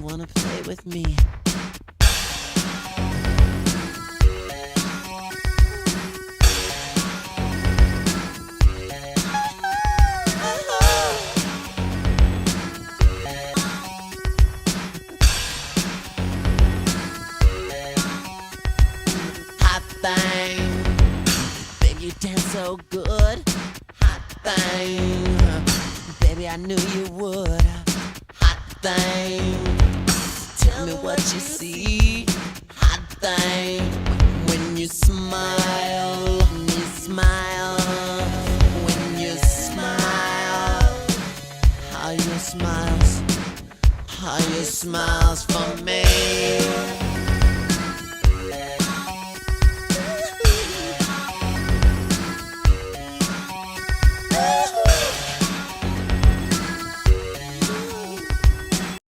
wanna play with me? Hot thing, baby, you dance so good. Hot thing, baby, I knew you would. Hot thing, tell me what you see. Hot thing, when you smile, when you smile, how you smiles for me.